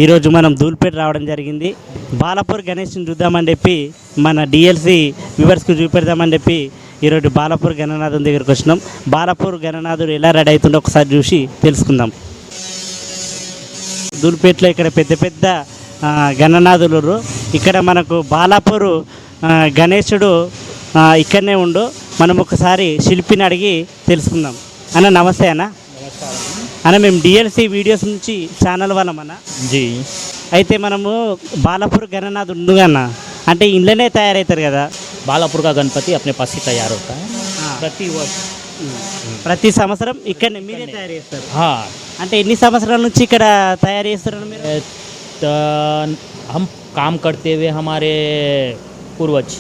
ఈరోజు మనం ధూల్పేట రావడం జరిగింది. బాలాపూర్ గణేష్ని చూద్దామని చెప్పి మన డిఎల్సి వ్యూవర్స్కి చూపెడదామని చెప్పి ఈరోజు బాలాపూర్ గణనాథం దగ్గరికి వచ్చినాం. బాలాపూర్ గణనాథుడు ఎలా రెడీ అవుతుందో ఒకసారి చూసి తెలుసుకుందాం. ధూల్పేటలో ఇక్కడ పెద్ద పెద్ద గణనాథులు. ఇక్కడ మనకు బాలాపూర్ గణేశుడు ఇక్కడనే ఉండు. మనం ఒకసారి శిల్పిని అడిగి తెలుసుకుందాం. అన్న నమస్తే అన్న. అన్న మేము డిఎల్సి వీడియోస్ నుంచి ఛానల్ వాళ్ళమన్నా जी అయితే మనము బాలాపూర్ గణనాథ్ ఉండుగన్న అంటే ఇంట్లోనే తయారవుతారు కదా. बालापुर का गणपति अपने पास ही तैयार होता है ప్రతి ప్రతి సంవత్సరం ఇక్కడ మీరే తయారు చేస్తారు. हाँ అంటే ఎన్ని సంవత్సరాల నుంచి ఇక్కడ తయారు చేస్తారన్న మీరు? तो हम काम करते हुए हमारे पूर्वज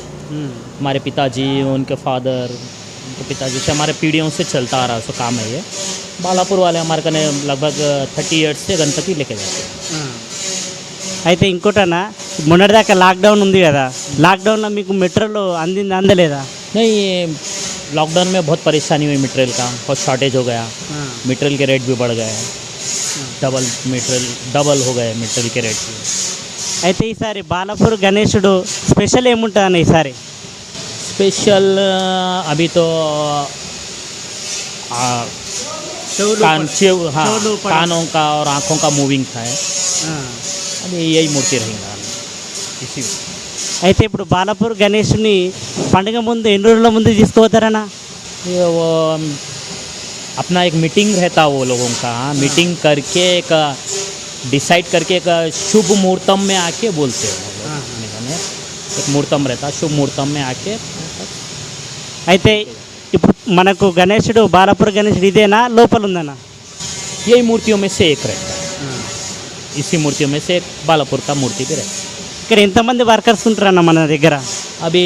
हमारे पिताजी उनके फादर उनके पिताजी से हमारे पीढ़ियों से चलता आ रहा सो काम है ये. बालापुर वाले हमारे कने लगभग 30 ईयर्स से गणपति लेके जाते हैं. అయితే ఇంకోటన్నా మొన్నటిదాకా లాక్డౌన్ ఉంది కదా, లాక్డౌన్లో మీకు మెట్రోలో అందలేదా? नहीं लॉकडाउन में बहुत परेशानी हुई मटेरियल का, बहुत शॉर्टेज हो गया. मटेरियल के रेट भी बढ़ गए, डबल हो गए मटेरियल के रेट भी. అయితే ఈసారి బాలాపూర్ గణేశుడు స్పెషల్ ఏముంటుంది అన్న ఈసారి? स्पेशल अभी तो हाँ कानों का और आँखों का मूविंग था है. अभी यही मूर्ति रहेगा इसी. అయితే ఇప్పుడు బాలాపూర్ గణేష్ని పండుగ ముందు ఎన్ని రోజుల ముందు తీసుకుపోతారన్నా? ये वो अपना एक मीटिंग रहता वो लोगों का, मीटिंग करके एक डिसाइड करके एक शुभ मुहूर्तम में आके बोलते हैं. एक मुहूर्तम रहता, शुभ मुहूर्तम में आके. అయితే ఇప్పుడు మనకు గణేశుడు బాలాపూర్ గణేశుడు ఇదేనా లోపల ఉందన్నా? यही मूर्तियों में से एक रहता है. इसी मूर्तियों में से एक बालापुर का मूर्ति भी रहता है. ఇక్కడ ఎంతమంది వర్కర్స్ ఉంటారన్న మన దగ్గర? अभी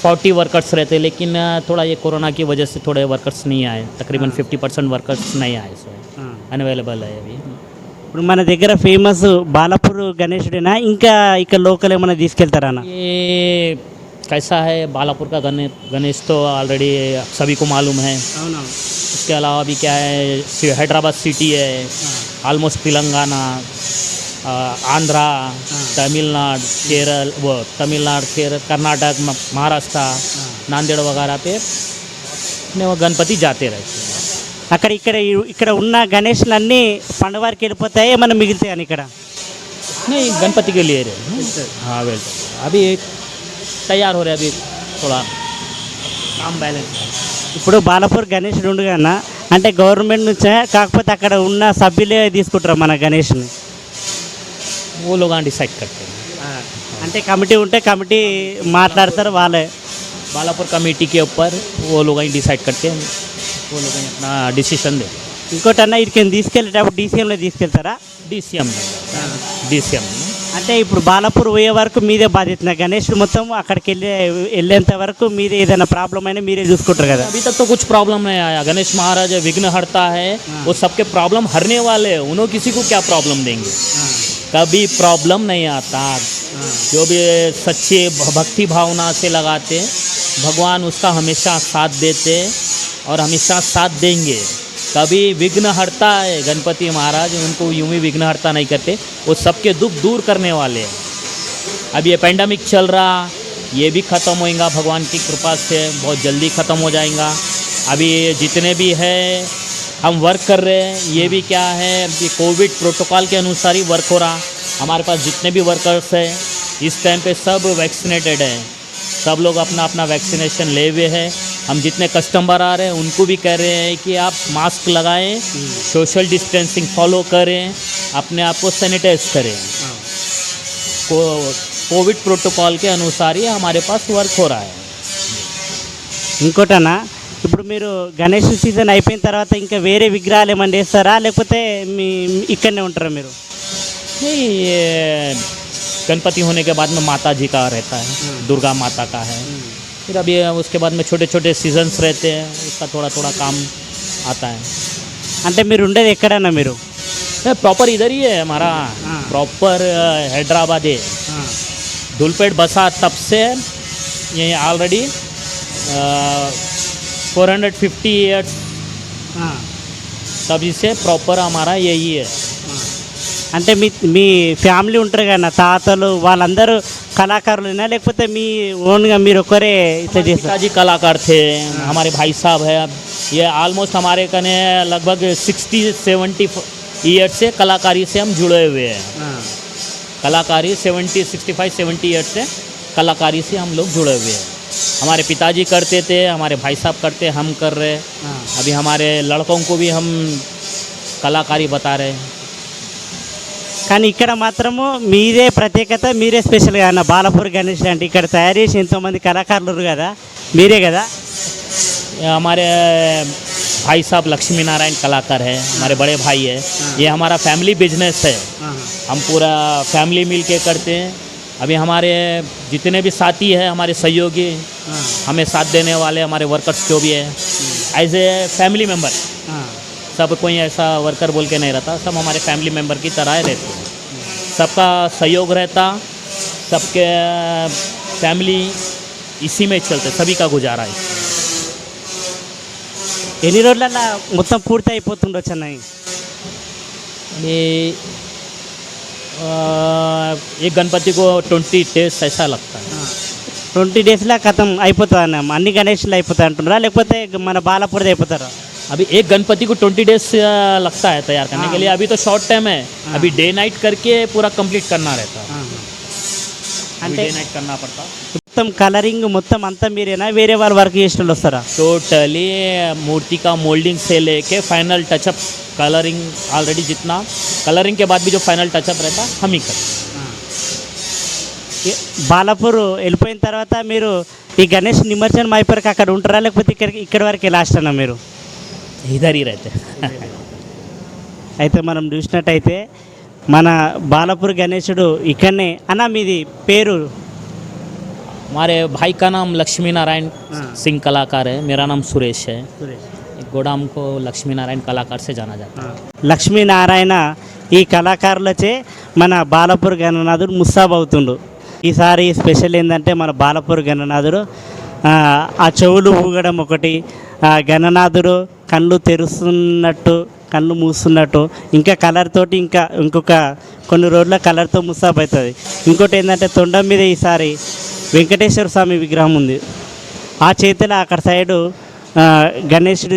40 वर्कर्स रहते हैं, लेकिन थोड़ा ये कोरोना की वजह से थोड़े वर्कर्स नहीं आए. तकरीबन 50% वर्कर्स नहीं आए, सो अनअवेलेबल है अभी. ఇప్పుడు మన దగ్గర ఫేమస్ బాలాపూర్ గణేశుడేనా, ఇంకా ఇక్కడ లోకల్ ఏమైనా తీసుకెళ్తారన్న? ये कैसा है बालापुर का गणेश तो ऑलरेडी सभी को मालूम है. इसके अलावा भी क्या है, हैदराबाद सिटी है, ऑलमोस्ट तेलंगाना, आंध्रा, तमिलनाडु केरल कर्नाटक महाराष्ट्र नांदेड़ वगैरह पे अपने वो गणपति जाते रहते हैं. అక్కడ ఇక్కడ ఉన్న గణేష్లన్నీ పండుగ వారికి వెళ్ళిపోతాయి, ఏమన్నా మిగులుతాయని ఇక్కడ? नहीं गणपति के लिए रहे. हाँ वेल अभी तैयार हो रहे, अभी थोड़ा काम बैलेंस. ఇప్పుడు బాలాపూర్ గణేశుడు ఉండు కన్నా అంటే గవర్నమెంట్ నుంచే, కాకపోతే అక్కడ ఉన్న సభ్యులే తీసుకుంటారు మన గణేష్ని? वो लोग डिसाइड करते हैं. అంటే కమిటీ ఉంటే కమిటీ మాట్లాడతారు వాళ్ళే. बालापुर कमेटी के ऊपर वो लोग ही डिसाइड करते हैं, वो लोग ही अपना डिसीजन दे. ఇంకోటి అన్న ఇక్కడికి తీసుకెళ్ళేటప్పుడు డీసీఎంలో తీసుకెళ్తారా? डीसीएम అంటే ఇప్పుడు బాలాపూర్ పోయే వరకు మీదే బాధ్యత, గణేష్ మొత్తం అక్కడికి వెళ్ళేంత వరకు మీదే, ఏదైనా ప్రాబ్లం అయినా మీరే చూసుకుంటారు కదా? अभी तक तो कुछ प्रॉब्लम नहीं आया. गणेश महाराज विघ्न हरता है, वो सबके प्रॉब्लम हरने वाले हैं. उन्होंने किसी को क्या प्रॉब्लम देंगे? कभी प्रॉब्लम नहीं आता. जो भी सच्चे भक्ति भावना से लगाते भगवान उसका हमेशा साथ देते और हमेशा साथ देंगे. कभी विघ्न हरता है गणपति महाराज, उनको यूं ही विघ्न हरता नहीं करते, वो सबके दुख दूर करने वाले हैं. अब ये पैंडमिक चल रहा, ये भी ख़त्म होएगा भगवान की कृपा से, बहुत जल्दी ख़त्म हो जाएगा. अभी जितने भी है हम वर्क कर रहे हैं, ये भी क्या है कि कोविड प्रोटोकॉल के अनुसार ही वर्क हो रहा. हमारे पास जितने भी वर्कर्स हैं इस टाइम पे सब वैक्सीनेटेड हैं, सब लोग अपना अपना वैक्सीनेशन ले हुए हैं. हम जितने कस्टमर आ रहे हैं उनको भी कह रहे हैं कि आप मास्क लगाएं, सोशल डिस्टेंसिंग फॉलो करें, अपने आप को सैनिटाइज करें. कोविड प्रोटोकॉल के अनुसार ही हमारे पास वर्क हो रहा है. ఇంకోటన్నా ఇప్పుడు మీరు గణేష్ సీజన్ అయిపోయిన తర్వాత ఇంకా వేరే విగ్రహాలు ఏమన్నా చేస్తారా, లేకపోతే ఇక్కడనే ఉంటారా మీరు? नहीं ये गणपति होने के बाद में माता जी का रहता है, दुर्गा माता का है. फिर अभी उसके बाद में छोटे छोटे सीजन्स रहते हैं, उसका थोड़ा थोड़ा काम आता है. అంటే మీరు ఉండేది ఎక్కడన్నా మీరు? प्रॉपर इधर ही है हमारा, प्रॉपर हैदराबाद है. धूलपेट बसा तब से ये ऑलरेडी 450 ईयर्स तभी से प्रॉपर हमारा यही है. అంటే మీ ఫ్యామిలీ ఉంటారు కదా తాతలు వాళ్ళందరూ కళాకారులేనా లేకపోతే మీ ఓన్గా మీరు ఒకరే ఇట్లా చేస్తారు? पिताजी कलाकार थे, हमारे भाई साहब है। अब ये ऑलमोस्ट हमारे कने लगभग 60-70 ईयर से कलाकारी से हम जुड़े हुए हैं। कलाकारी 65-70 ईयर से कलाकारी से हम लोग जुड़े हुए हैं। हमारे पिताजी करते थे, हमारे भाई साहब करते, हम कर रहे। अभी हमारे लड़कों को भी हम कलाकारी बता रहे हैं। కానీ ఇక్కడ మాత్రము మీదే ప్రత్యేకత, మీరే స్పెషల్గా అన్న బాలాపూర్ గణేష్ అంటే ఇక్కడ తయారు చేసి ఎంతోమంది కళాకారులు ఉన్నారు కదా, మీరే కదా? ये हमारे भाई साहब लक्ष्मी नारायण कलाकार है, हमारे बड़े भाई है। ये हमारा फैमिली बिजनेस है, हम पूरा फैमिली मिल के करते हैं। अभी हमारे जितने भी साथी हैं, हमारे सहयोगी, हमें साथ देने वाले हमारे वर्कर्स जो भी है, एज ए फैमिली मेम्बर, सब कोई ऐसा वर्कर बोल के नहीं रहता, सब हमारे फैमिली मेम्बर की तरह रहते हैं। सबका सहयोग रहता, सबके फैमिली इसी में चलते, सभी का गुजारा है। ఎన్ని రోజులలో మొత్తం పూర్తి అయిపోతుండొచ్చు అన్న? ये एक गणपति को 20 डेज ऐसा लगता है। 20 డేస్లో కథం అయిపోతుంది అన్న? అన్ని గణేష్లు అయిపోతాయి అంటున్నారా లేకపోతే మన బాలాపూర్ది అయిపోతారా? अभी एक गणपति को 20 डेज लगता है तैयार करने के लिए। अभी तो शॉर्ट टाइम है, अभी डे नाइट करके पूरा कंप्लीट करना रहता है। అంటే डे नाइट करना पड़ता। మొత్తం కలరింగ్ మొత్తం అంతా మీరేనా, వేరే వాళ్ళు వర్క్ చేసిన వాళ్ళు వస్తారా? टोटली मूर्ति का मोल्डिंग से लेके फाइनल टचअप, कलरिंग ऑलरेडी जितना कलरिंग के बाद भी जो फाइनल टचअप रहता हम ही करते। బాలాపూర్ వెళ్ళిపోయిన తర్వాత మీరు ఈ గణేష్ నిమజ్జనం అయిపోయాక అక్కడ ఉంటారా లేకపోతే ఇక్కడి వరకే లాస్ట్ అన్న మీరు? इधर ही रहते। అయితే మనం చూసినట్టయితే మన బాలాపూర్ గణేశుడు ఇక్కడనే అన్న. మీది పేరు? हमारे भाई का नाम लक्ष्मी नारायण सिंह कलाकार है, मेरा नाम सुरेश है। गोडाम को लक्ष्मी नारायण कलाकार से जाना जाता है। లక్ష్మీనారాయణ ఈ కళాకారులచే మన బాలాపూర్ గణనాథుడు ముస్తాబ్ అవుతుండు. ఈసారి స్పెషల్ ఏంటంటే మన బాలాపూర్ గణనాథుడు ఆ చెవులు ఊగడం ఒకటి, ఆ గణనాథుడు కళ్ళు తెరుస్తున్నట్టు కళ్ళు మూస్తున్నట్టు, ఇంకా కలర్ తోటి ఇంకొక కొన్ని రోజుల కలర్తో ముస్తాబ్ అవుతుంది. ఇంకోటి ఏంటంటే తొండం మీద ఈసారి వెంకటేశ్వర స్వామి విగ్రహం ఉంది. ఆ చేతిలో అక్కడ సైడు గణేశుడు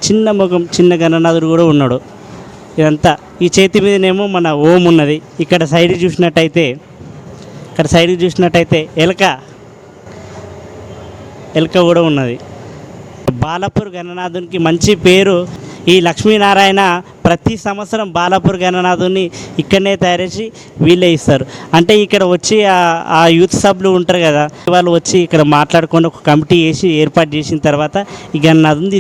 చిన్న ముఖం చిన్న గణనాథుడు కూడా ఉన్నాడు. ఇదంతా ఈ చేతి మీదనేమో మన ఓం ఉన్నది. ఇక్కడ సైడ్ చూసినట్టయితే ఎలక కూడా ఉన్నది. బాలాపూర్ గణనాథునికి మంచి పేరు. ఈ లక్ష్మీనారాయణ ప్రతి సంవత్సరం బాలాపూర్ గణనాథుని ఇక్కడనే తయారు చేసి వీళ్ళే ఇస్తారు. అంటే ఇక్కడ వచ్చి ఆ యూత్ సభ్యులు ఉంటారు కదా, వాళ్ళు వచ్చి ఇక్కడ మాట్లాడుకొని ఒక కమిటీ వేసి ఏర్పాటు చేసిన తర్వాత ఈ గణనాథుని